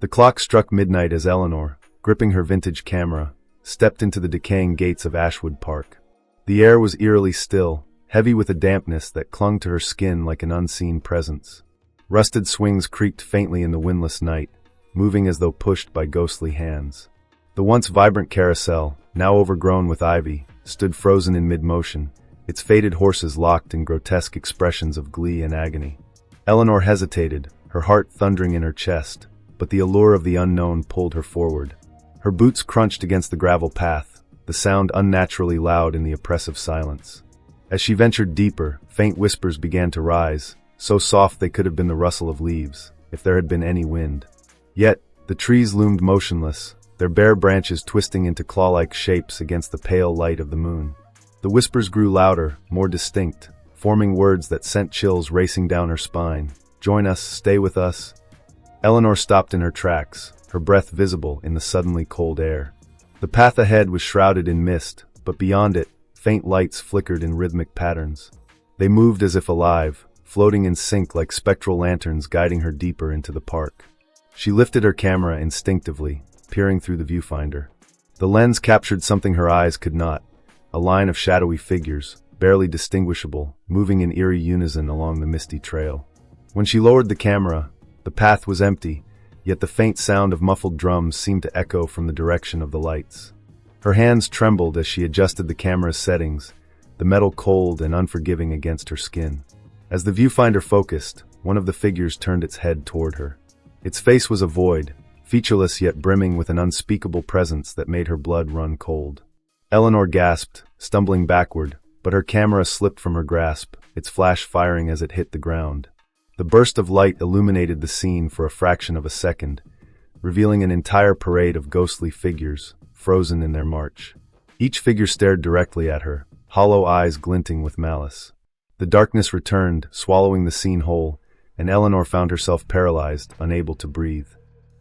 The clock struck midnight as Eleanor, gripping her vintage camera, stepped into the decaying gates of Ashwood Park. The air was eerily still, heavy with a dampness that clung to her skin like an unseen presence. Rusted swings creaked faintly in the windless night, moving as though pushed by ghostly hands. The once vibrant carousel, now overgrown with ivy, stood frozen in mid-motion, its faded horses locked in grotesque expressions of glee and agony. Eleanor hesitated, her heart thundering in her chest, but the allure of the unknown pulled her forward. Her boots crunched against the gravel path, the sound unnaturally loud in the oppressive silence. As she ventured deeper, faint whispers began to rise, so soft they could have been the rustle of leaves, if there had been any wind. Yet, the trees loomed motionless, their bare branches twisting into claw-like shapes against the pale light of the moon. The whispers grew louder, more distinct, forming words that sent chills racing down her spine. "Join us, stay with us." Eleanor stopped in her tracks, her breath visible in the suddenly cold air. The path ahead was shrouded in mist, but beyond it, faint lights flickered in rhythmic patterns. They moved as if alive, floating in sync like spectral lanterns guiding her deeper into the park. She lifted her camera instinctively, peering through the viewfinder. The lens captured something her eyes could not, a line of shadowy figures, barely distinguishable, moving in eerie unison along the misty trail. When she lowered the camera, the path was empty, yet the faint sound of muffled drums seemed to echo from the direction of the lights. Her hands trembled as she adjusted the camera's settings, the metal cold and unforgiving against her skin. As the viewfinder focused, one of the figures turned its head toward her. Its face was a void, featureless yet brimming with an unspeakable presence that made her blood run cold. Eleanor gasped, stumbling backward, but her camera slipped from her grasp, its flash firing as it hit the ground. The burst of light illuminated the scene for a fraction of a second, revealing an entire parade of ghostly figures, frozen in their march. Each figure stared directly at her, hollow eyes glinting with malice. The darkness returned, swallowing the scene whole, and Eleanor found herself paralyzed, unable to breathe.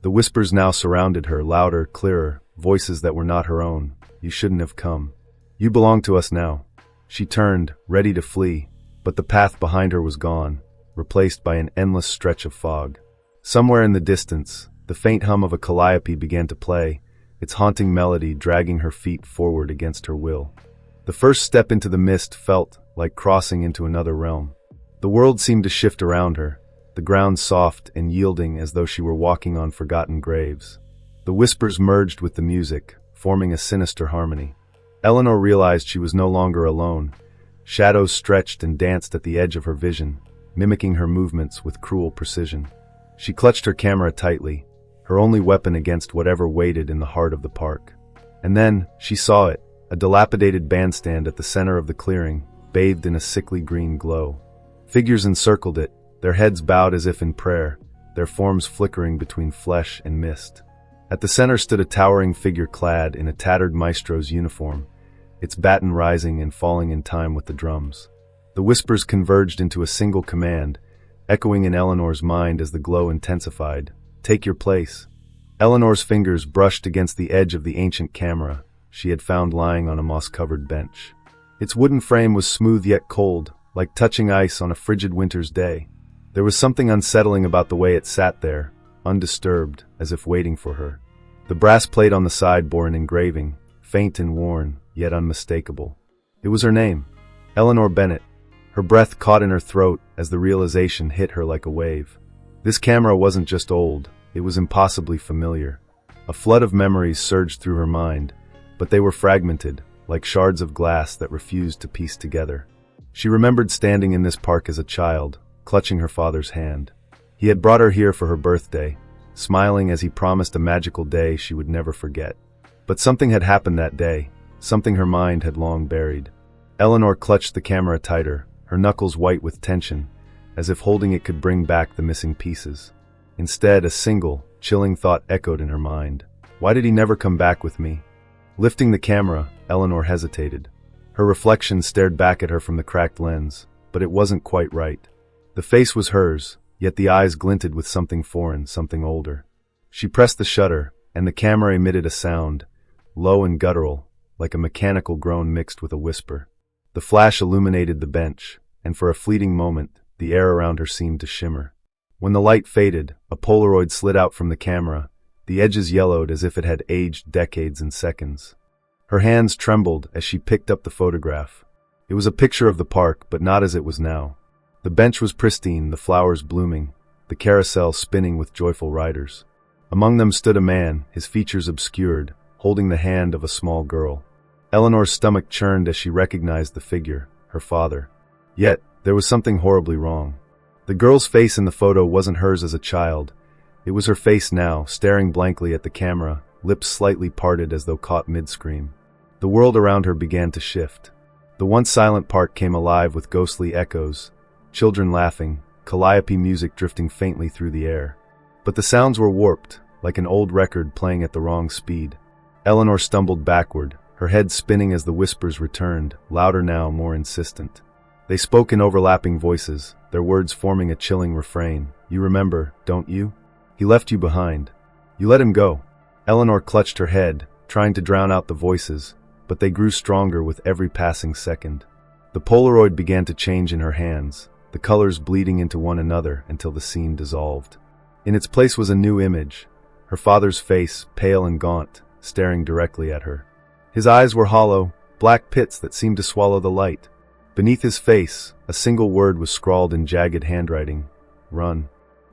The whispers now surrounded her, louder, clearer, voices that were not her own. "You shouldn't have come. You belong to us now." She turned, ready to flee, but the path behind her was gone, replaced by an endless stretch of fog. Somewhere in the distance, the faint hum of a calliope began to play, its haunting melody dragging her feet forward against her will. The first step into the mist felt like crossing into another realm. The world seemed to shift around her, the ground soft and yielding as though she were walking on forgotten graves. The whispers merged with the music, forming a sinister harmony. Eleanor realized she was no longer alone. Shadows stretched and danced at the edge of her vision, mimicking her movements with cruel precision. She clutched her camera tightly, her only weapon against whatever waited in the heart of the park. And then, she saw it, a dilapidated bandstand at the center of the clearing, bathed in a sickly green glow. Figures encircled it, their heads bowed as if in prayer, their forms flickering between flesh and mist. At the center stood a towering figure clad in a tattered maestro's uniform, its baton rising and falling in time with the drums. The whispers converged into a single command, echoing in Eleanor's mind as the glow intensified. "Take your place." Eleanor's fingers brushed against the edge of the ancient camera she had found lying on a moss-covered bench. Its wooden frame was smooth yet cold, like touching ice on a frigid winter's day. There was something unsettling about the way it sat there, undisturbed, as if waiting for her. The brass plate on the side bore an engraving, faint and worn, yet unmistakable. It was her name, Eleanor Bennett. Her breath caught in her throat as the realization hit her like a wave. This camera wasn't just old, it was impossibly familiar. A flood of memories surged through her mind, but they were fragmented, like shards of glass that refused to piece together. She remembered standing in this park as a child, clutching her father's hand. He had brought her here for her birthday, smiling as he promised a magical day she would never forget. But something had happened that day, something her mind had long buried. Eleanor clutched the camera tighter, her knuckles white with tension, as if holding it could bring back the missing pieces. Instead, a single, chilling thought echoed in her mind. Why did he never come back with me? Lifting the camera, Eleanor hesitated. Her reflection stared back at her from the cracked lens, but it wasn't quite right. The face was hers, yet the eyes glinted with something foreign, something older. She pressed the shutter, and the camera emitted a sound, low and guttural, like a mechanical groan mixed with a whisper. The flash illuminated the bench, and for a fleeting moment, the air around her seemed to shimmer. When the light faded, a Polaroid slid out from the camera, the edges yellowed as if it had aged decades in seconds. Her hands trembled as she picked up the photograph. It was a picture of the park, but not as it was now. The bench was pristine, the flowers blooming, the carousel spinning with joyful riders. Among them stood a man, his features obscured, holding the hand of a small girl. Eleanor's stomach churned as she recognized the figure, her father. Yet, there was something horribly wrong. The girl's face in the photo wasn't hers as a child. It was her face now, staring blankly at the camera, lips slightly parted as though caught mid-scream. The world around her began to shift. The once silent park came alive with ghostly echoes, children laughing, calliope music drifting faintly through the air. But the sounds were warped, like an old record playing at the wrong speed. Eleanor stumbled backward, her head spinning as the whispers returned, louder now, more insistent. They spoke in overlapping voices, their words forming a chilling refrain. You remember, don't you? He left you behind. You let him go. Eleanor clutched her head, trying to drown out the voices, but they grew stronger with every passing second. The Polaroid began to change in her hands, the colors bleeding into one another until the scene dissolved. In its place was a new image, her father's face, pale and gaunt, staring directly at her. His eyes were hollow, black pits that seemed to swallow the light. Beneath his face, a single word was scrawled in jagged handwriting: run.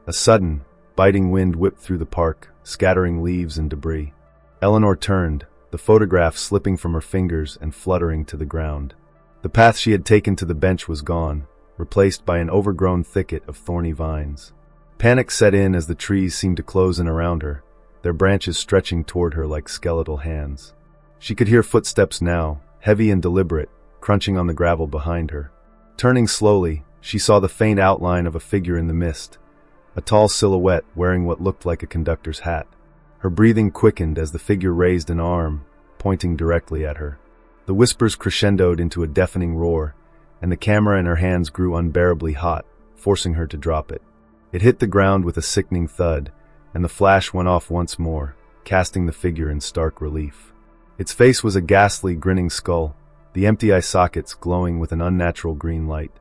A sudden, biting wind whipped through the park, scattering leaves and debris. Eleanor turned, the photograph slipping from her fingers and fluttering to the ground. The path she had taken to the bench was gone, replaced by an overgrown thicket of thorny vines. Panic set in as the trees seemed to close in around her, their branches stretching toward her like skeletal hands. She could hear footsteps now, heavy and deliberate, crunching on the gravel behind her. Turning slowly, she saw the faint outline of a figure in the mist, a tall silhouette wearing what looked like a conductor's hat. Her breathing quickened as the figure raised an arm, pointing directly at her. The whispers crescendoed into a deafening roar, and the camera in her hands grew unbearably hot, forcing her to drop it. It hit the ground with a sickening thud, and the flash went off once more, casting the figure in stark relief. Its face was a ghastly, grinning skull, the empty eye sockets glowing with an unnatural green light.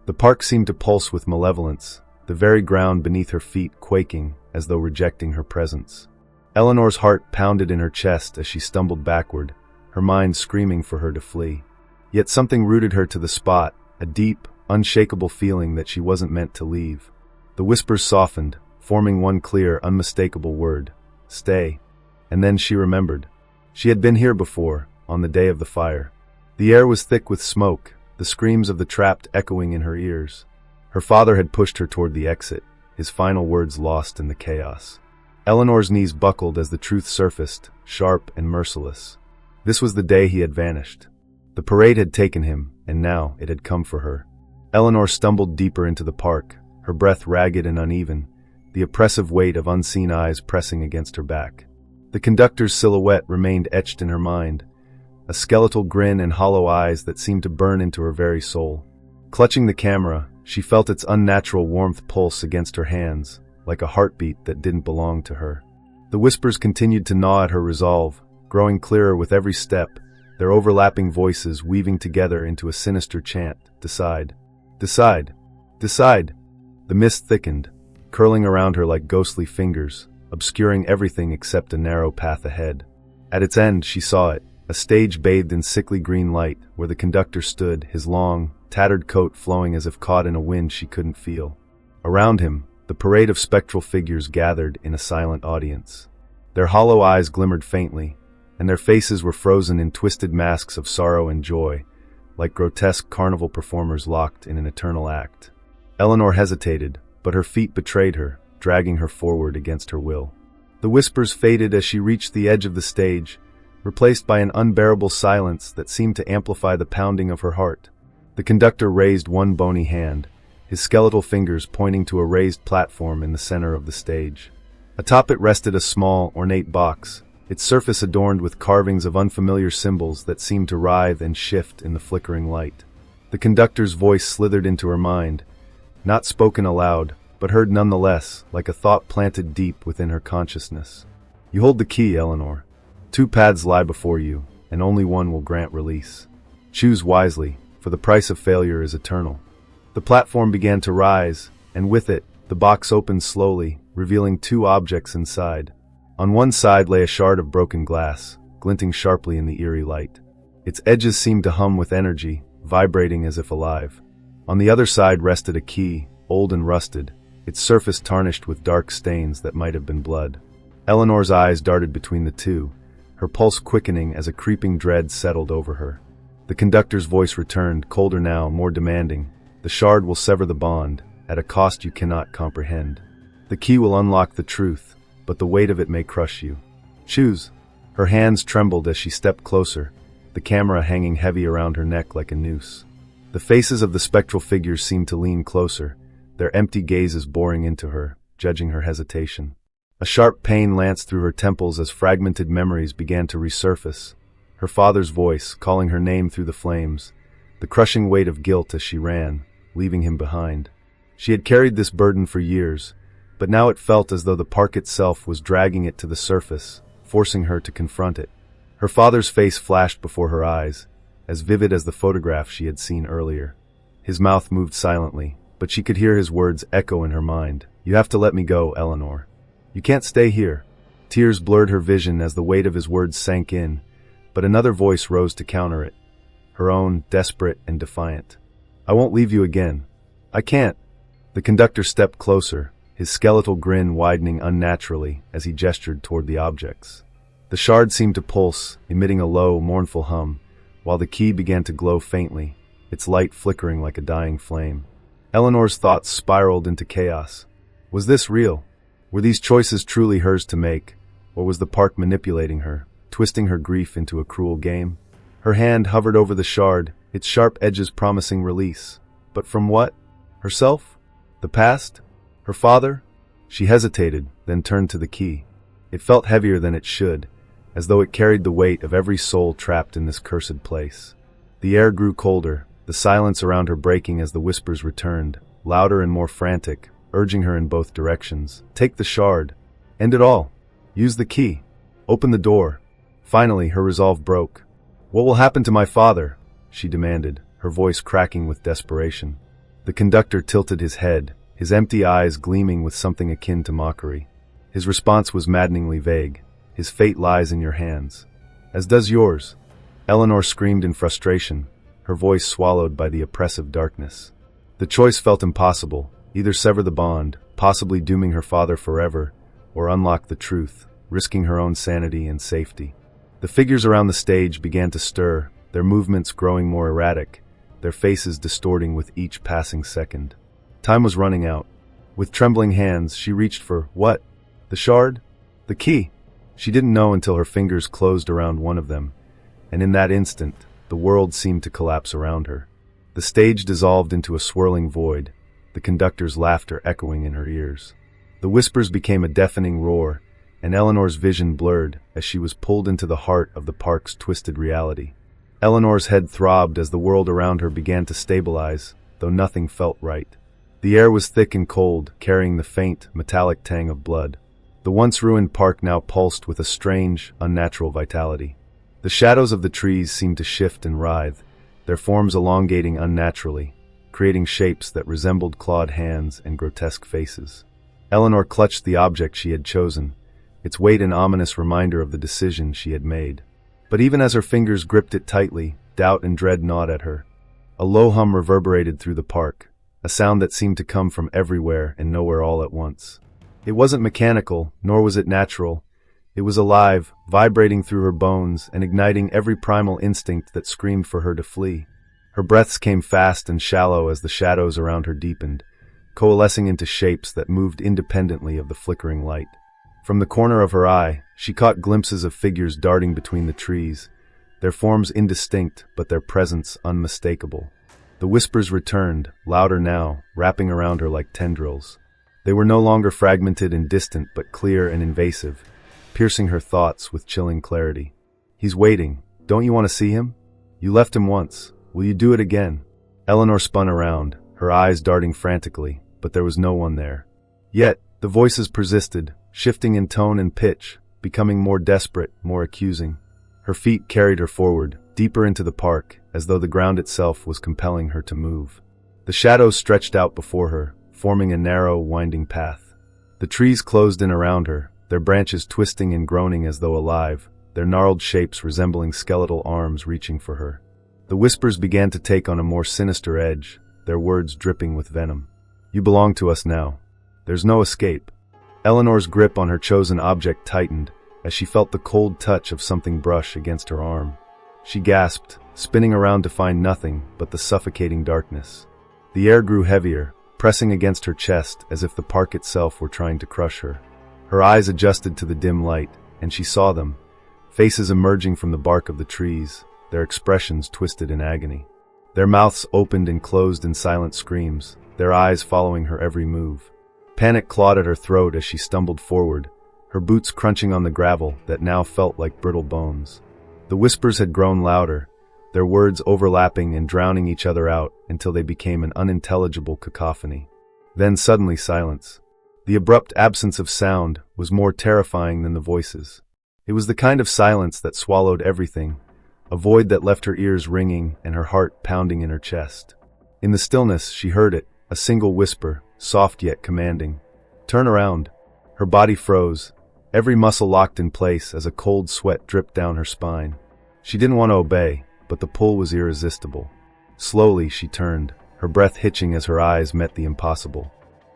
The park seemed to pulse with malevolence, the very ground beneath her feet quaking as though rejecting her presence. Eleanor's heart pounded in her chest as she stumbled backward, her mind screaming for her to flee. Yet something rooted her to the spot, a deep, unshakable feeling that she wasn't meant to leave. The whispers softened, forming one clear, unmistakable word: stay. And then she remembered. She had been here before, on the day of the fire. The air was thick with smoke, the screams of the trapped echoing in her ears. Her father had pushed her toward the exit, his final words lost in the chaos. Eleanor's knees buckled as the truth surfaced, sharp and merciless. This was the day he had vanished. The parade had taken him, and now it had come for her. Eleanor stumbled deeper into the park, her breath ragged and uneven, the oppressive weight of unseen eyes pressing against her back. The conductor's silhouette remained etched in her mind, a skeletal grin and hollow eyes that seemed to burn into her very soul. Clutching the camera, she felt its unnatural warmth pulse against her hands, like a heartbeat that didn't belong to her. The whispers continued to gnaw at her resolve, growing clearer with every step, their overlapping voices weaving together into a sinister chant: decide. Decide. Decide. The mist thickened, curling around her like ghostly fingers, obscuring everything except a narrow path ahead. At its end, she saw it, a stage bathed in sickly green light, where the conductor stood, his long, tattered coat flowing as if caught in a wind she couldn't feel. Around him, the parade of spectral figures gathered in a silent audience. Their hollow eyes glimmered faintly, and their faces were frozen in twisted masks of sorrow and joy, like grotesque carnival performers locked in an eternal act. Eleanor hesitated, but her feet betrayed her, dragging her forward against her will. The whispers faded as she reached the edge of the stage, replaced by an unbearable silence that seemed to amplify the pounding of her heart. The conductor raised one bony hand, his skeletal fingers pointing to a raised platform in the center of the stage. Atop it rested a small, ornate box, its surface adorned with carvings of unfamiliar symbols that seemed to writhe and shift in the flickering light. The conductor's voice slithered into her mind, not spoken aloud, but heard nonetheless, like a thought planted deep within her consciousness. You hold the key, Eleanor. 2 paths lie before you, and only one will grant release. Choose wisely, for the price of failure is eternal. The platform began to rise, and with it, the box opened slowly, revealing 2 objects inside. On one side lay a shard of broken glass, glinting sharply in the eerie light. Its edges seemed to hum with energy, vibrating as if alive. On the other side rested a key, old and rusted, its surface tarnished with dark stains that might have been blood. Eleanor's eyes darted between the two, her pulse quickening as a creeping dread settled over her. The conductor's voice returned, colder now, more demanding. The shard will sever the bond, at a cost you cannot comprehend. The key will unlock the truth, but the weight of it may crush you. Choose. Her hands trembled as she stepped closer, the camera hanging heavy around her neck like a noose. The faces of the spectral figures seemed to lean closer, their empty gazes boring into her, judging her hesitation. A sharp pain lanced through her temples as fragmented memories began to resurface. Her father's voice, calling her name through the flames, the crushing weight of guilt as she ran, leaving him behind. She had carried this burden for years, but now it felt as though the park itself was dragging it to the surface, forcing her to confront it. Her father's face flashed before her eyes, as vivid as the photograph she had seen earlier. His mouth moved silently, but she could hear his words echo in her mind. "You have to let me go, Eleanor. You can't stay here." Tears blurred her vision as the weight of his words sank in, but another voice rose to counter it, her own, desperate and defiant. "I won't leave you again. I can't." The conductor stepped closer, his skeletal grin widening unnaturally as he gestured toward the objects. The shard seemed to pulse, emitting a low, mournful hum, while the key began to glow faintly, its light flickering like a dying flame. Eleanor's thoughts spiraled into chaos. Was this real? Were these choices truly hers to make, or was the park manipulating her, twisting her grief into a cruel game? Her hand hovered over the shard, its sharp edges promising release. But from what? Herself? The past? Her father? She hesitated, then turned to the key. It felt heavier than it should, as though it carried the weight of every soul trapped in this cursed place. The air grew colder, the silence around her breaking as the whispers returned, louder and more frantic, urging her in both directions. Take the shard. End it all. Use the key. Open the door. Finally, her resolve broke. "What will happen to my father?" she demanded, her voice cracking with desperation. The conductor tilted his head, his empty eyes gleaming with something akin to mockery. His response was maddeningly vague. "His fate lies in your hands. As does yours." Eleanor screamed in frustration, her voice swallowed by the oppressive darkness. The choice felt impossible, either sever the bond, possibly dooming her father forever, or unlock the truth, risking her own sanity and safety. The figures around the stage began to stir, their movements growing more erratic, their faces distorting with each passing second. Time was running out. With trembling hands, she reached for what? The shard? The key? She didn't know until her fingers closed around one of them, and in that instant, the world seemed to collapse around her. The stage dissolved into a swirling void, the conductor's laughter echoing in her ears. The whispers became a deafening roar, and Eleanor's vision blurred as she was pulled into the heart of the park's twisted reality. Eleanor's head throbbed as the world around her began to stabilize, though nothing felt right. The air was thick and cold, carrying the faint, metallic tang of blood. The once ruined park now pulsed with a strange, unnatural vitality. The shadows of the trees seemed to shift and writhe, their forms elongating unnaturally, creating shapes that resembled clawed hands and grotesque faces. Eleanor clutched the object she had chosen, its weight an ominous reminder of the decision she had made. But even as her fingers gripped it tightly, doubt and dread gnawed at her. A low hum reverberated through the park, a sound that seemed to come from everywhere and nowhere all at once. It wasn't mechanical, nor was it natural. It was alive, vibrating through her bones and igniting every primal instinct that screamed for her to flee. Her breaths came fast and shallow as the shadows around her deepened, coalescing into shapes that moved independently of the flickering light. From the corner of her eye, she caught glimpses of figures darting between the trees, their forms indistinct but their presence unmistakable. The whispers returned, louder now, wrapping around her like tendrils. They were no longer fragmented and distant but clear and invasive, piercing her thoughts with chilling clarity. "He's waiting. Don't you want to see him? You left him once. Will you do it again?" Eleanor spun around, her eyes darting frantically, but there was no one there. Yet, the voices persisted, shifting in tone and pitch, becoming more desperate, more accusing. Her feet carried her forward, deeper into the park, as though the ground itself was compelling her to move. The shadows stretched out before her, forming a narrow, winding path. The trees closed in around her, their branches twisting and groaning as though alive, their gnarled shapes resembling skeletal arms reaching for her. The whispers began to take on a more sinister edge, their words dripping with venom. "You belong to us now. There's no escape." Eleanor's grip on her chosen object tightened as she felt the cold touch of something brush against her arm. She gasped, spinning around to find nothing but the suffocating darkness. The air grew heavier, pressing against her chest as if the park itself were trying to crush her. Her eyes adjusted to the dim light, and she saw them, faces emerging from the bark of the trees, their expressions twisted in agony. Their mouths opened and closed in silent screams, their eyes following her every move. Panic clawed at her throat as she stumbled forward, her boots crunching on the gravel that now felt like brittle bones. The whispers had grown louder, their words overlapping and drowning each other out until they became an unintelligible cacophony. Then suddenly silence. The abrupt absence of sound was more terrifying than the voices. It was the kind of silence that swallowed everything, a void that left her ears ringing and her heart pounding in her chest. In the stillness, she heard it, a single whisper, soft yet commanding. "Turn around." Her body froze, every muscle locked in place as a cold sweat dripped down her spine. She didn't want to obey, but the pull was irresistible. Slowly, she turned, her breath hitching as her eyes met the impossible.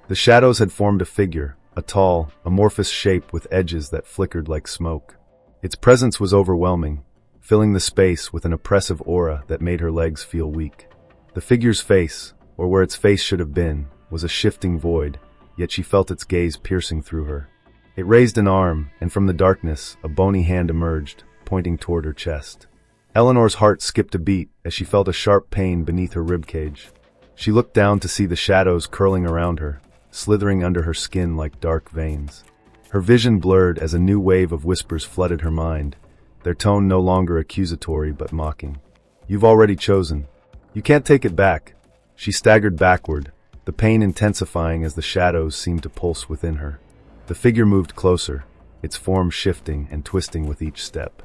The shadows had formed a figure, a tall, amorphous shape with edges that flickered like smoke. Its presence was overwhelming, filling the space with an oppressive aura that made her legs feel weak. The figure's face, or where its face should have been, was a shifting void, yet she felt its gaze piercing through her. It raised an arm, and from the darkness, a bony hand emerged, pointing toward her chest. Eleanor's heart skipped a beat as she felt a sharp pain beneath her ribcage. She looked down to see the shadows curling around her, slithering under her skin like dark veins. Her vision blurred as a new wave of whispers flooded her mind, their tone no longer accusatory but mocking. "You've already chosen. You can't take it back." She staggered backward, the pain intensifying as the shadows seemed to pulse within her. The figure moved closer, its form shifting and twisting with each step.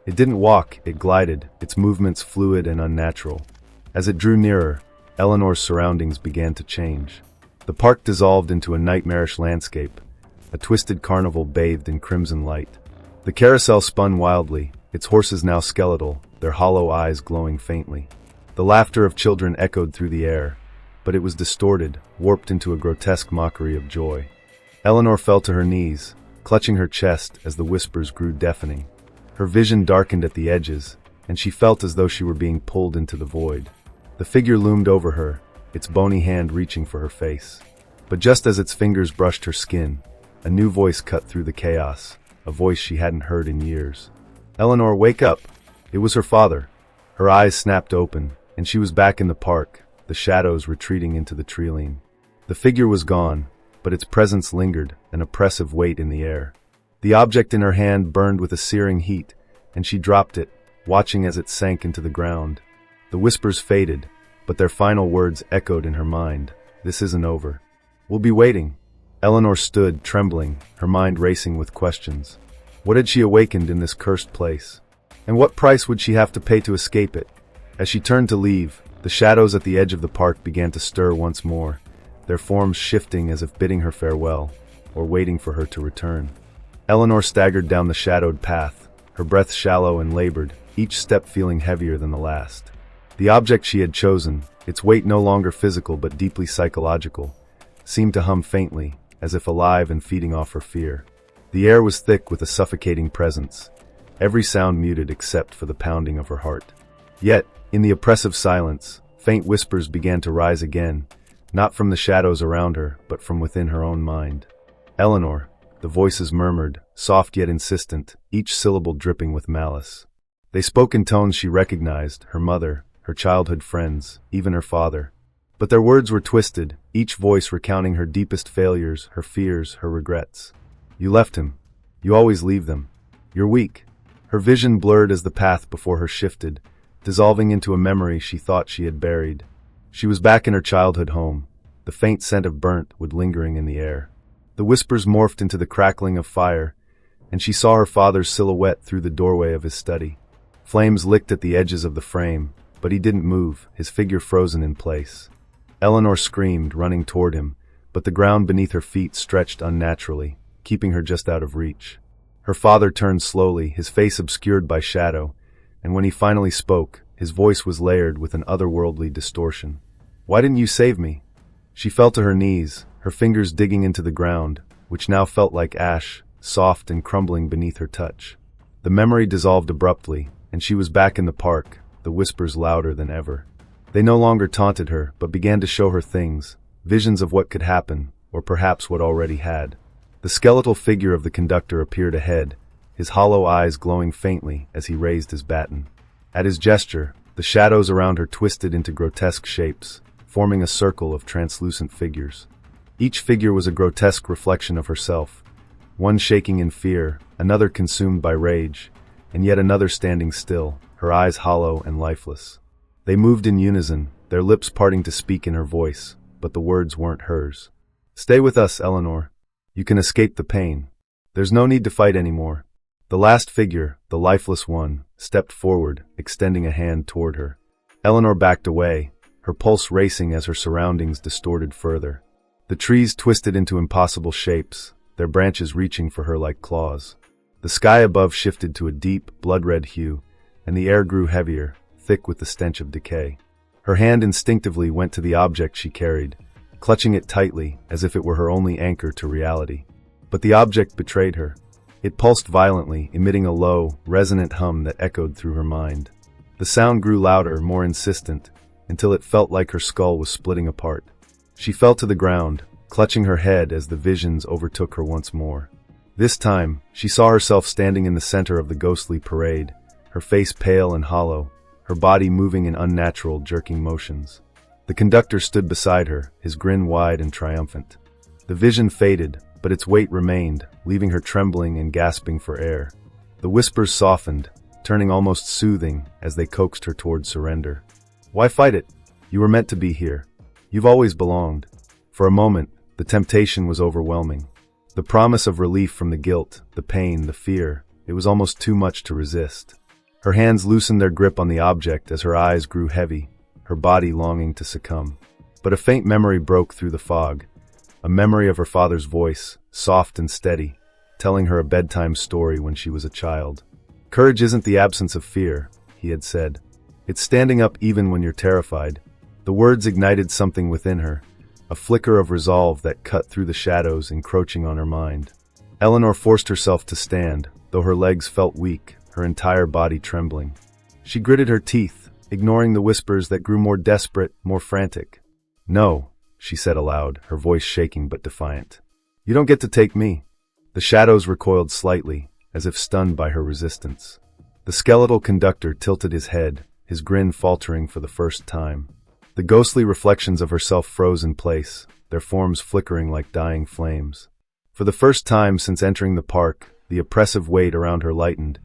It didn't walk, it glided, its movements fluid and unnatural. As it drew nearer, Eleanor's surroundings began to change. The park dissolved into a nightmarish landscape, a twisted carnival bathed in crimson light. The carousel spun wildly, its horses now skeletal, their hollow eyes glowing faintly. The laughter of children echoed through the air, but it was distorted, warped into a grotesque mockery of joy. Eleanor fell to her knees, clutching her chest as the whispers grew deafening. Her vision darkened at the edges, and she felt as though she were being pulled into the void. The figure loomed over her, its bony hand reaching for her face. But just as its fingers brushed her skin, a new voice cut through the chaos, a voice she hadn't heard in years. "Eleanor, wake up!" It was her father. Her eyes snapped open, and she was back in the park, the shadows retreating into the treeline. The figure was gone, but its presence lingered, an oppressive weight in the air. The object in her hand burned with a searing heat, and she dropped it, watching as it sank into the ground. The whispers faded, but their final words echoed in her mind. "This isn't over. We'll be waiting." Eleanor stood, trembling, her mind racing with questions. What had she awakened in this cursed place? And what price would she have to pay to escape it? As she turned to leave, the shadows at the edge of the park began to stir once more, their forms shifting as if bidding her farewell, or waiting for her to return. Eleanor staggered down the shadowed path, her breath shallow and labored, each step feeling heavier than the last. The object she had chosen, its weight no longer physical but deeply psychological, seemed to hum faintly, as if alive and feeding off her fear. The air was thick with a suffocating presence, every sound muted except for the pounding of her heart. Yet, in the oppressive silence, faint whispers began to rise again, not from the shadows around her, but from within her own mind. "Eleanor," the voices murmured, soft yet insistent, each syllable dripping with malice. They spoke in tones she recognized, her mother, her childhood friends, even her father. But their words were twisted, each voice recounting her deepest failures, her fears, her regrets. "You left him. You always leave them. You're weak." Her vision blurred as the path before her shifted, dissolving into a memory she thought she had buried. She was back in her childhood home, the faint scent of burnt wood lingering in the air. The whispers morphed into the crackling of fire, and she saw her father's silhouette through the doorway of his study. Flames licked at the edges of the frame, but he didn't move, his figure frozen in place. Eleanor screamed, running toward him, but the ground beneath her feet stretched unnaturally, keeping her just out of reach. Her father turned slowly, his face obscured by shadow, and when he finally spoke, his voice was layered with an otherworldly distortion. "Why didn't you save me?" She fell to her knees, her fingers digging into the ground, which now felt like ash, soft and crumbling beneath her touch. The memory dissolved abruptly, and she was back in the park, the whispers louder than ever. They no longer taunted her, but began to show her things, visions of what could happen, or perhaps what already had. The skeletal figure of the conductor appeared ahead, his hollow eyes glowing faintly as he raised his baton. At his gesture, the shadows around her twisted into grotesque shapes, forming a circle of translucent figures. Each figure was a grotesque reflection of herself, one shaking in fear, another consumed by rage, and yet another standing still, her eyes hollow and lifeless. They moved in unison, their lips parting to speak in her voice, but the words weren't hers. "Stay with us, Eleanor. You can escape the pain. There's no need to fight anymore." The last figure, the lifeless one, stepped forward, extending a hand toward her. Eleanor backed away, her pulse racing as her surroundings distorted further. The trees twisted into impossible shapes, their branches reaching for her like claws. The sky above shifted to a deep, blood-red hue, and the air grew heavier, thick with the stench of decay. Her hand instinctively went to the object she carried, clutching it tightly as if it were her only anchor to reality. But the object betrayed her. It pulsed violently, emitting a low, resonant hum that echoed through her mind. The sound grew louder, more insistent, until it felt like her skull was splitting apart. She fell to the ground, clutching her head as the visions overtook her once more. This time, she saw herself standing in the center of the ghostly parade, her face pale and hollow, her body moving in unnatural, jerking motions. The conductor stood beside her, his grin wide and triumphant. The vision faded, but its weight remained, leaving her trembling and gasping for air. The whispers softened, turning almost soothing as they coaxed her toward surrender. "Why fight it? You were meant to be here. You've always belonged." For a moment, the temptation was overwhelming. The promise of relief from the guilt, the pain, the fear, it was almost too much to resist. Her hands loosened their grip on the object as her eyes grew heavy, her body longing to succumb. But a faint memory broke through the fog, a memory of her father's voice, soft and steady, telling her a bedtime story when she was a child. "Courage isn't the absence of fear," he had said. "It's standing up even when you're terrified." The words ignited something within her, a flicker of resolve that cut through the shadows encroaching on her mind. Eleanor forced herself to stand, though her legs felt weak, her entire body trembling. She gritted her teeth, ignoring the whispers that grew more desperate, more frantic. "No," she said aloud, her voice shaking but defiant. "You don't get to take me." The shadows recoiled slightly, as if stunned by her resistance. The skeletal conductor tilted his head, his grin faltering for the first time. The ghostly reflections of herself froze in place, their forms flickering like dying flames. For the first time since entering the park, the oppressive weight around her lightened,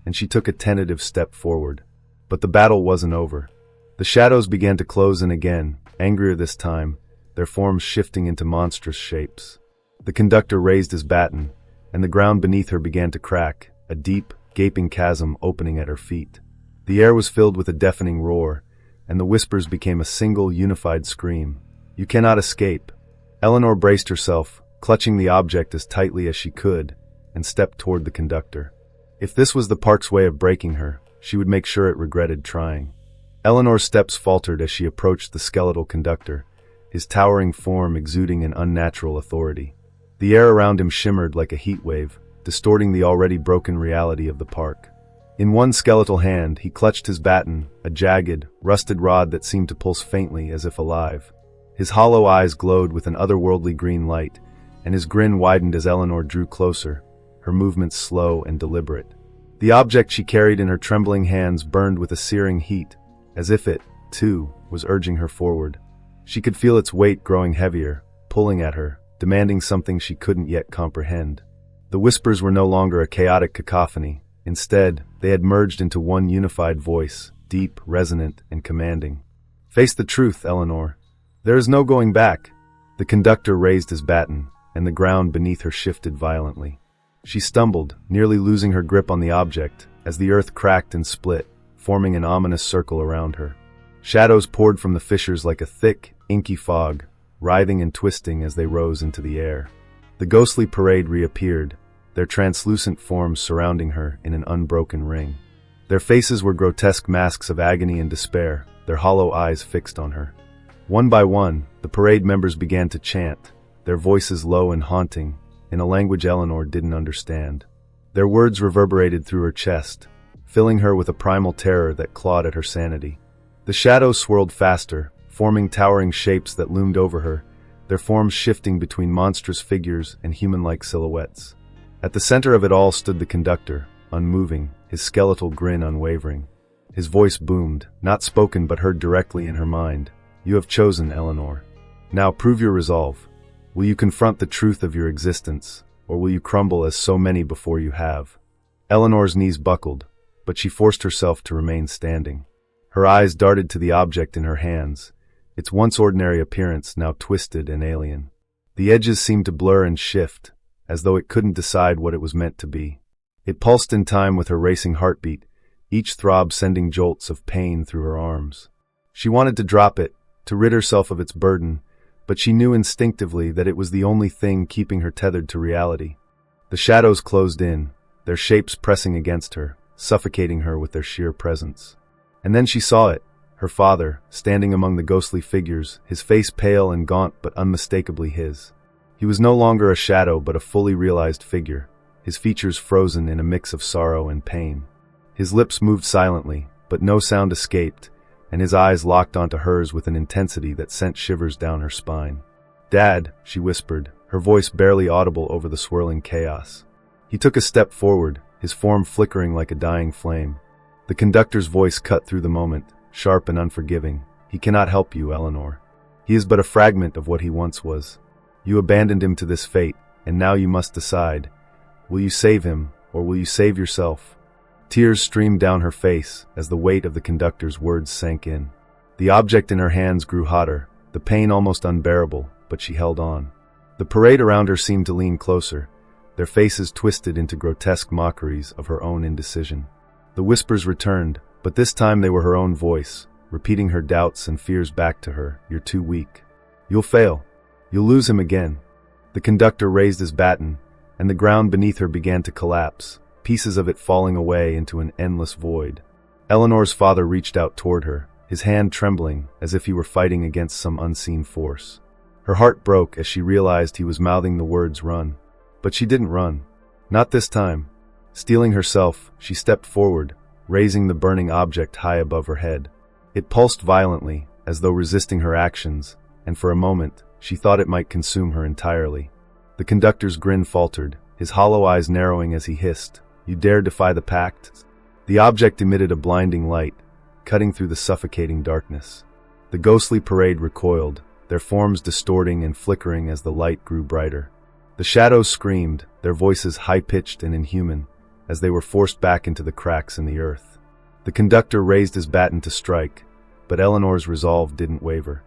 and she took a tentative step forward. But the battle wasn't over. The shadows began to close in again, angrier this time, their forms shifting into monstrous shapes. The conductor raised his baton, and the ground beneath her began to crack, a deep, gaping chasm opening at her feet. The air was filled with a deafening roar, and the whispers became a single, unified scream. "You cannot escape." Eleanor braced herself, clutching the object as tightly as she could, and stepped toward the conductor. If this was the park's way of breaking her, she would make sure it regretted trying. Eleanor's steps faltered as she approached the skeletal conductor, his towering form exuding an unnatural authority. The air around him shimmered like a heat wave, distorting the already broken reality of the park. In one skeletal hand, he clutched his baton, a jagged, rusted rod that seemed to pulse faintly as if alive. His hollow eyes glowed with an otherworldly green light, and his grin widened as Eleanor drew closer, her movements slow and deliberate. The object she carried in her trembling hands burned with a searing heat, as if it, too, was urging her forward. She could feel its weight growing heavier, pulling at her, demanding something she couldn't yet comprehend. The whispers were no longer a chaotic cacophony. Instead, they had merged into one unified voice, deep, resonant, and commanding. "Face the truth, Eleanor. There is no going back." The conductor raised his baton, and the ground beneath her shifted violently. She stumbled, nearly losing her grip on the object, as the earth cracked and split, forming an ominous circle around her. Shadows poured from the fissures like a thick, inky fog, writhing and twisting as they rose into the air. The The ghostly parade reappeared, their translucent forms surrounding her in an unbroken ring. Their faces were grotesque masks of agony and despair, their hollow eyes fixed on her. One by one, the parade members began to chant, their voices low and haunting, in a language Eleanor didn't understand. Their words reverberated through her chest, filling her with a primal terror that clawed at her sanity. The shadows swirled faster, forming towering shapes that loomed over her, their forms shifting between monstrous figures and human-like silhouettes. At the center of it all stood the conductor, unmoving, his skeletal grin unwavering. His voice boomed, not spoken but heard directly in her mind. "You have chosen, Eleanor. Now prove your resolve. Will you confront the truth of your existence, or will you crumble as so many before you have?" Eleanor's knees buckled, but she forced herself to remain standing. Her eyes darted to the object in her hands, its once ordinary appearance now twisted and alien. The edges seemed to blur and shift, as though it couldn't decide what it was meant to be. It pulsed in time with her racing heartbeat, each throb sending jolts of pain through her arms. She wanted to drop it, to rid herself of its burden, but she knew instinctively that it was the only thing keeping her tethered to reality. The shadows closed in, their shapes pressing against her, suffocating her with their sheer presence. And then she saw it, her father, standing among the ghostly figures, his face pale and gaunt but unmistakably his. He was no longer a shadow but a fully realized figure, his features frozen in a mix of sorrow and pain. His lips moved silently, but no sound escaped, and his eyes locked onto hers with an intensity that sent shivers down her spine. "Dad," she whispered, her voice barely audible over the swirling chaos. He took a step forward, his form flickering like a dying flame. The conductor's voice cut through the moment, sharp and unforgiving. "He cannot help you, Eleanor. He is but a fragment of what he once was. You abandoned him to this fate, and now you must decide. Will you save him, or will you save yourself?" Tears streamed down her face as the weight of the conductor's words sank in. The object in her hands grew hotter, the pain almost unbearable, but she held on. The parade around her seemed to lean closer, their faces twisted into grotesque mockeries of her own indecision. The whispers returned, but this time they were her own voice, repeating her doubts and fears back to her. "You're too weak. You'll fail. You'll lose him again." The conductor raised his baton, and the ground beneath her began to collapse, pieces of it falling away into an endless void. Eleanor's father reached out toward her, his hand trembling as if he were fighting against some unseen force. Her heart broke as she realized he was mouthing the words "run." But she didn't run. Not this time. Steeling herself, she stepped forward, raising the burning object high above her head. It pulsed violently, as though resisting her actions, and for a moment, she thought it might consume her entirely. The conductor's grin faltered, his hollow eyes narrowing as he hissed, "You dare defy the pact?" The object emitted a blinding light, cutting through the suffocating darkness. The ghostly parade recoiled, their forms distorting and flickering as the light grew brighter. The shadows screamed, their voices high-pitched and inhuman, as they were forced back into the cracks in the earth. The conductor raised his baton to strike, but Eleanor's resolve didn't waver.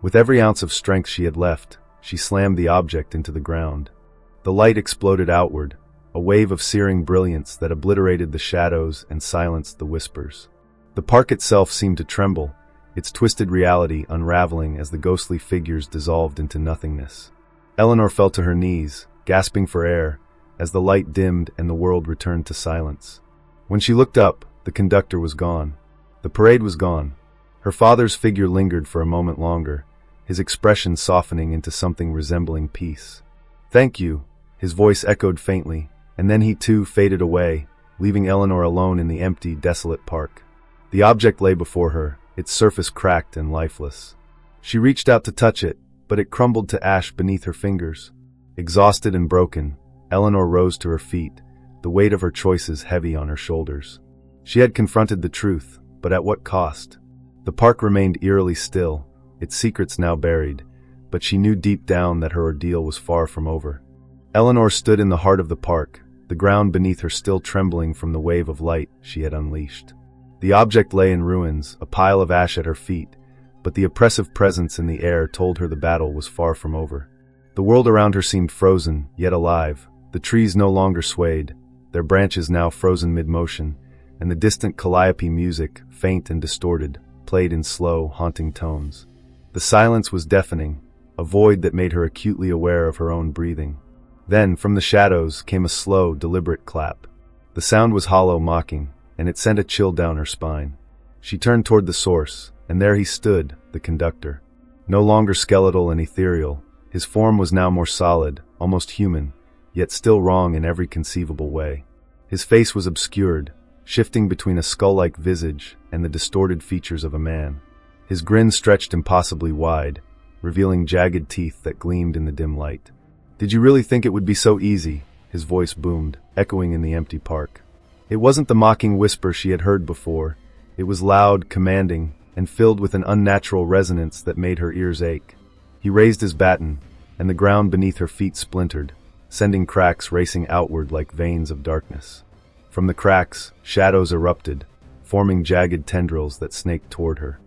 With every ounce of strength she had left, she slammed the object into the ground. The light exploded outward, a wave of searing brilliance that obliterated the shadows and silenced the whispers. The park itself seemed to tremble, its twisted reality unraveling as the ghostly figures dissolved into nothingness. Eleanor fell to her knees, gasping for air, as the light dimmed and the world returned to silence. When she looked up, the conductor was gone. The parade was gone. Her father's figure lingered for a moment longer, his expression softening into something resembling peace. "Thank you," his voice echoed faintly, and then he too faded away, leaving Eleanor alone in the empty, desolate park. The object lay before her, its surface cracked and lifeless. She reached out to touch it, but it crumbled to ash beneath her fingers. Exhausted and broken, Eleanor rose to her feet, the weight of her choices heavy on her shoulders. She had confronted the truth, but at what cost? The park remained eerily still, its secrets now buried, but she knew deep down that her ordeal was far from over. Eleanor stood in the heart of the park, the ground beneath her still trembling from the wave of light she had unleashed. The object lay in ruins, a pile of ash at her feet, but the oppressive presence in the air told her the battle was far from over. The world around her seemed frozen, yet alive. The trees no longer swayed, their branches now frozen mid-motion, and the distant calliope music, faint and distorted, played in slow, haunting tones. The silence was deafening, a void that made her acutely aware of her own breathing. Then, from the shadows, came a slow, deliberate clap. The sound was hollow, mocking, and it sent a chill down her spine. She turned toward the source, and there he stood, the conductor. No longer skeletal and ethereal, his form was now more solid, almost human, yet still wrong in every conceivable way. His face was obscured, shifting between a skull-like visage and the distorted features of a man. His grin stretched impossibly wide, revealing jagged teeth that gleamed in the dim light. "Did you really think it would be so easy?" His voice boomed, echoing in the empty park. It wasn't the mocking whisper she had heard before. It was loud, commanding, and filled with an unnatural resonance that made her ears ache. He raised his baton, and the ground beneath her feet splintered, sending cracks racing outward like veins of darkness. From the cracks, shadows erupted, forming jagged tendrils that snaked toward her.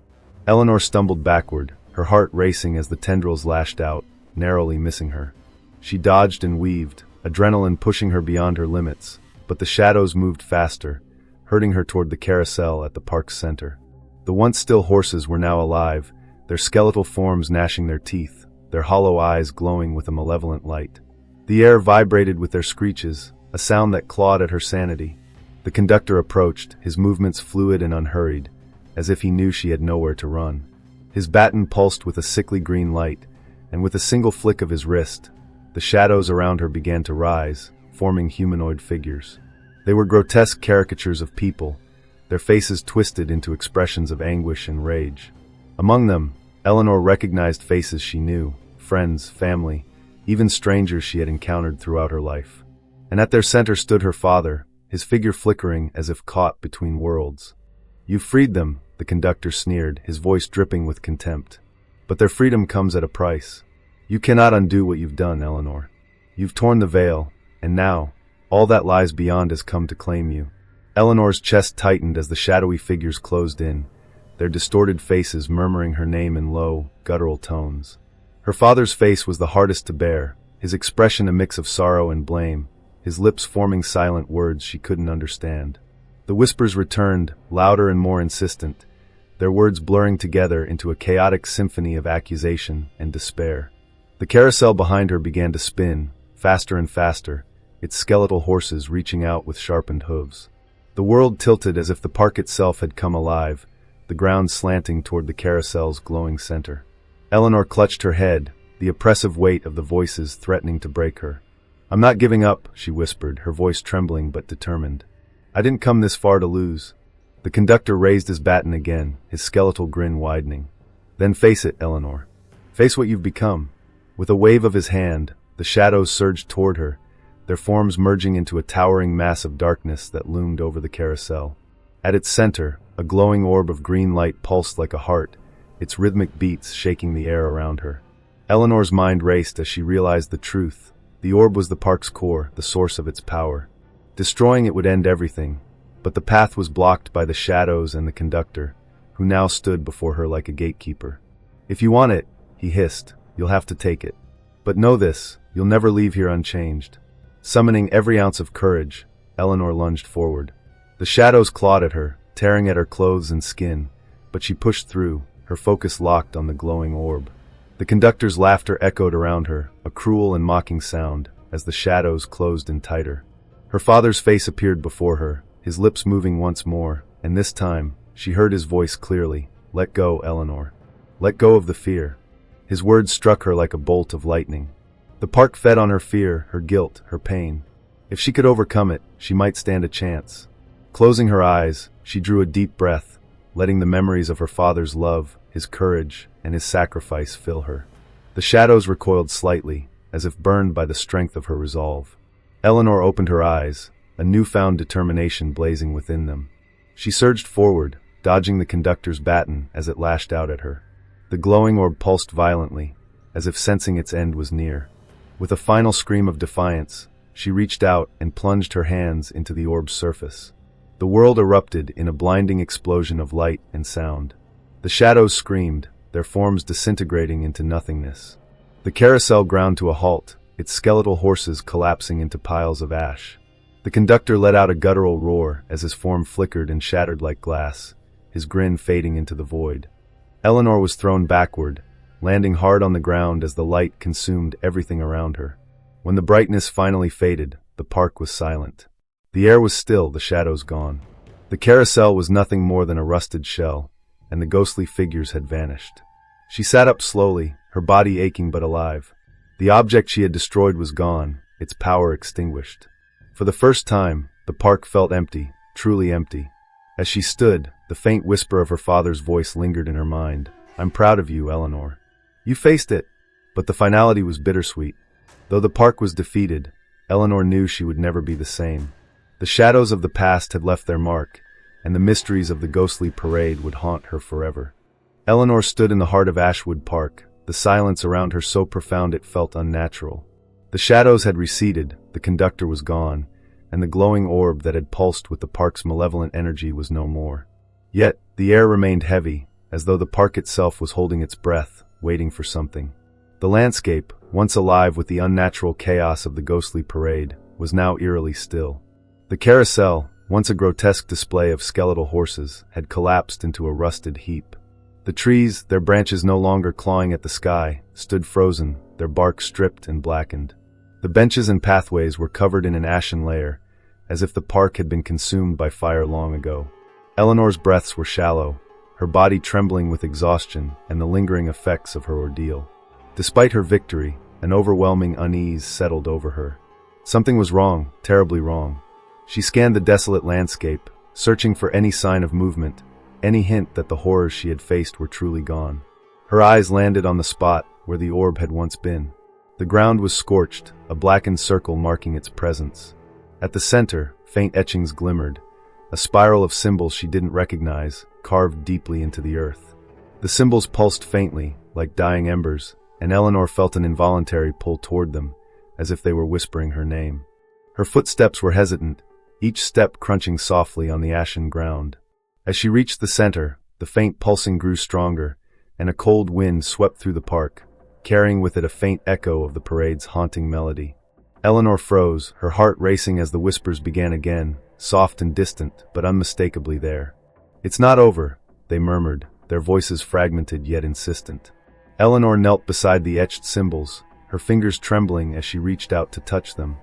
Eleanor stumbled backward, her heart racing as the tendrils lashed out, narrowly missing her. She dodged and weaved, adrenaline pushing her beyond her limits, but the shadows moved faster, herding her toward the carousel at the park's center. The once still horses were now alive, their skeletal forms gnashing their teeth, their hollow eyes glowing with a malevolent light. The air vibrated with their screeches, a sound that clawed at her sanity. The conductor approached, his movements fluid and unhurried, as if he knew she had nowhere to run. His baton pulsed with a sickly green light, and with a single flick of his wrist, the shadows around her began to rise, forming humanoid figures. They were grotesque caricatures of people, their faces twisted into expressions of anguish and rage. Among them, Eleanor recognized faces she knew, friends, family, even strangers she had encountered throughout her life. And at their center stood her father, his figure flickering as if caught between worlds. "You freed them," the conductor sneered, his voice dripping with contempt. "But their freedom comes at a price. You cannot undo what you've done, Eleanor. You've torn the veil, and now, all that lies beyond has come to claim you." Eleanor's chest tightened as the shadowy figures closed in, their distorted faces murmuring her name in low, guttural tones. Her father's face was the hardest to bear, his expression a mix of sorrow and blame, his lips forming silent words she couldn't understand. The whispers returned, louder and more insistent, their words blurring together into a chaotic symphony of accusation and despair. The carousel behind her began to spin, faster and faster, its skeletal horses reaching out with sharpened hooves. The world tilted as if the park itself had come alive, the ground slanting toward the carousel's glowing center. Eleanor clutched her head, the oppressive weight of the voices threatening to break her. "I'm not giving up," she whispered, her voice trembling but determined. "I didn't come this far to lose." The conductor raised his baton again, his skeletal grin widening. "Then face it, Eleanor. Face what you've become." With a wave of his hand, the shadows surged toward her, their forms merging into a towering mass of darkness that loomed over the carousel. At its center, a glowing orb of green light pulsed like a heart, its rhythmic beats shaking the air around her. Eleanor's mind raced as she realized the truth. The orb was the park's core, the source of its power. Destroying it would end everything, but the path was blocked by the shadows and the conductor, who now stood before her like a gatekeeper. "If you want it," he hissed, "you'll have to take it. But know this, you'll never leave here unchanged." Summoning every ounce of courage, Eleanor lunged forward. The shadows clawed at her, tearing at her clothes and skin, but she pushed through, her focus locked on the glowing orb. The conductor's laughter echoed around her, a cruel and mocking sound, as the shadows closed in tighter. Her father's face appeared before her, his lips moving once more, and this time, she heard his voice clearly. "Let go, Eleanor. Let go of the fear." His words struck her like a bolt of lightning. The park fed on her fear, her guilt, her pain. If she could overcome it, she might stand a chance. Closing her eyes, she drew a deep breath, letting the memories of her father's love, his courage, and his sacrifice fill her. The shadows recoiled slightly, as if burned by the strength of her resolve. Eleanor opened her eyes, a newfound determination blazing within them. She surged forward, dodging the conductor's baton as it lashed out at her. The glowing orb pulsed violently, as if sensing its end was near. With a final scream of defiance, she reached out and plunged her hands into the orb's surface. The world erupted in a blinding explosion of light and sound. The shadows screamed, their forms disintegrating into nothingness. The carousel ground to a halt, its skeletal horses collapsing into piles of ash. The conductor let out a guttural roar as his form flickered and shattered like glass, his grin fading into the void. Eleanor was thrown backward, landing hard on the ground as the light consumed everything around her. When the brightness finally faded, the park was silent. The air was still, the shadows gone. The carousel was nothing more than a rusted shell, and the ghostly figures had vanished. She sat up slowly, her body aching but alive. The object she had destroyed was gone, its power extinguished. For the first time, the park felt empty, truly empty. As she stood, the faint whisper of her father's voice lingered in her mind. "I'm proud of you, Eleanor. You faced it." But the finality was bittersweet. Though the park was defeated, Eleanor knew she would never be the same. The shadows of the past had left their mark, and the mysteries of the ghostly parade would haunt her forever. Eleanor stood in the heart of Ashwood Park, the silence around her so profound it felt unnatural. The shadows had receded, the conductor was gone, and the glowing orb that had pulsed with the park's malevolent energy was no more. Yet, the air remained heavy, as though the park itself was holding its breath, waiting for something. The landscape, once alive with the unnatural chaos of the ghostly parade, was now eerily still. The carousel, once a grotesque display of skeletal horses, had collapsed into a rusted heap. The trees, their branches no longer clawing at the sky, stood frozen, their bark stripped and blackened. The benches and pathways were covered in an ashen layer, as if the park had been consumed by fire long ago. Eleanor's breaths were shallow, her body trembling with exhaustion and the lingering effects of her ordeal. Despite her victory, an overwhelming unease settled over her. Something was wrong, terribly wrong. She scanned the desolate landscape, searching for any sign of movement, any hint that the horrors she had faced were truly gone. Her eyes landed on the spot where the orb had once been. The ground was scorched, a blackened circle marking its presence. At the center, faint etchings glimmered, a spiral of symbols she didn't recognize, carved deeply into the earth. The symbols pulsed faintly, like dying embers, and Eleanor felt an involuntary pull toward them, as if they were whispering her name. Her footsteps were hesitant, each step crunching softly on the ashen ground. As she reached the center, the faint pulsing grew stronger, and a cold wind swept through the park, carrying with it a faint echo of the parade's haunting melody. Eleanor froze, her heart racing as the whispers began again, soft and distant, but unmistakably there. "It's not over," they murmured, their voices fragmented yet insistent. Eleanor knelt beside the etched symbols, her fingers trembling as she reached out to touch them.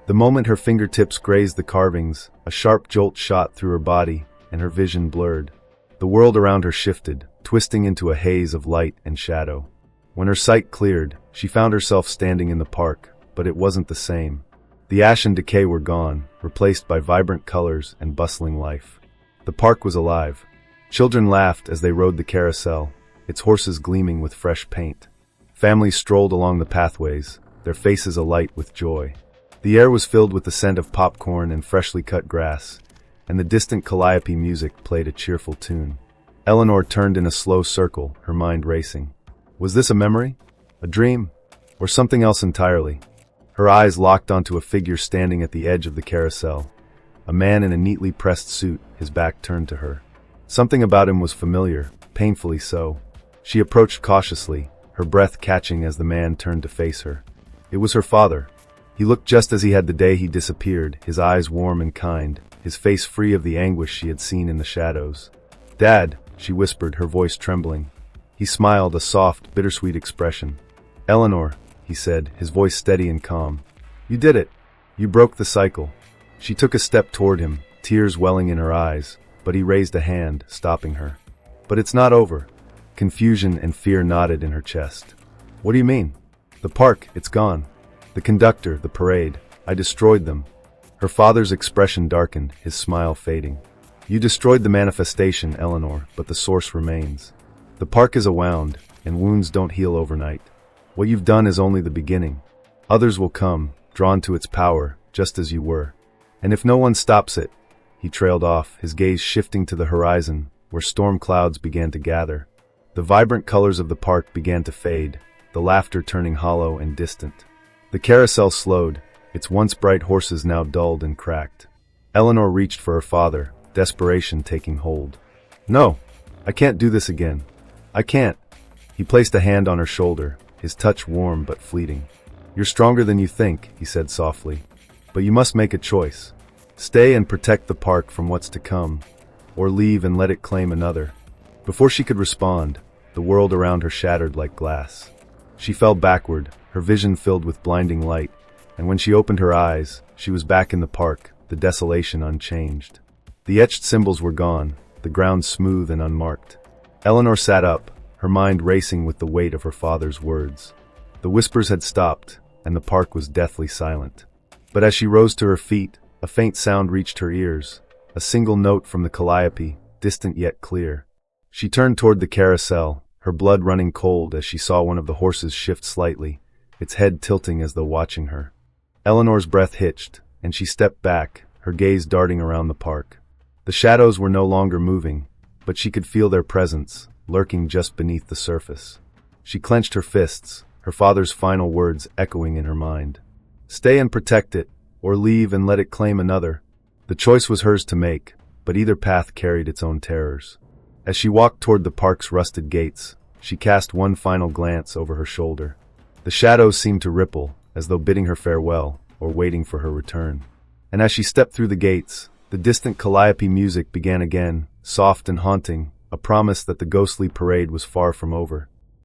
The moment her fingertips grazed the carvings, a sharp jolt shot through her body, and her vision blurred. The world around her shifted, twisting into a haze of light and shadow. When her sight cleared, she found herself standing in the park, but it wasn't the same. The ash and decay were gone, replaced by vibrant colors and bustling life. The park was alive. Children laughed as they rode the carousel, its horses gleaming with fresh paint. Families strolled along the pathways, their faces alight with joy. The air was filled with the scent of popcorn and freshly cut grass, and the distant calliope music played a cheerful tune. Eleanor turned in a slow circle, her mind racing. Was this a memory? A dream? Or something else entirely? Her eyes locked onto a figure standing at the edge of the carousel, a man in a neatly pressed suit, his back turned to her. Something about him was familiar, painfully so. She approached cautiously, her breath catching as the man turned to face her. It was her father. He looked just as he had the day he disappeared, his eyes warm and kind, his face free of the anguish she had seen in the shadows. "Dad," she whispered, her voice trembling. He smiled, a soft, bittersweet expression. "Eleanor," he said, his voice steady and calm. "You did it. You broke the cycle." She took a step toward him, tears welling in her eyes, but he raised a hand, stopping her. "But it's not over." Confusion and fear knotted in her chest. "What do you mean?" "The park, it's gone. The conductor, the parade. I destroyed them." Her father's expression darkened, his smile fading. "You destroyed the manifestation, Eleanor, but the source remains. The park is a wound, and wounds don't heal overnight. What you've done is only the beginning. Others will come, drawn to its power, just as you were. And if no one stops it," he trailed off, his gaze shifting to the horizon, where storm clouds began to gather. The vibrant colors of the park began to fade, the laughter turning hollow and distant. The carousel slowed, its once bright horses now dulled and cracked. Eleanor reached for her father, desperation taking hold. "No, I can't do this again. I can't." He placed a hand on her shoulder, his touch warm but fleeting. "You're stronger than you think," he said softly. "But you must make a choice. Stay and protect the park from what's to come, or leave and let it claim another." Before she could respond, the world around her shattered like glass. She fell backward, her vision filled with blinding light, and when she opened her eyes, she was back in the park, the desolation unchanged. The etched symbols were gone, the ground smooth and unmarked. Eleanor sat up, her mind racing with the weight of her father's words. The whispers had stopped, and the park was deathly silent. But as she rose to her feet, a faint sound reached her ears, a single note from the calliope, distant yet clear. She turned toward the carousel, her blood running cold as she saw one of the horses shift slightly, its head tilting as though watching her. Eleanor's breath hitched, and she stepped back, her gaze darting around the park. The shadows were no longer moving, but she could feel their presence, lurking just beneath the surface. She clenched her fists, her father's final words echoing in her mind. Stay and protect it, or leave and let it claim another. The choice was hers to make, but either path carried its own terrors. As she walked toward the park's rusted gates, she cast one final glance over her shoulder. The shadows seemed to ripple, as though bidding her farewell, or waiting for her return. And as she stepped through the gates, the distant calliope music began again, soft and haunting, a promise that the ghostly parade was far from over.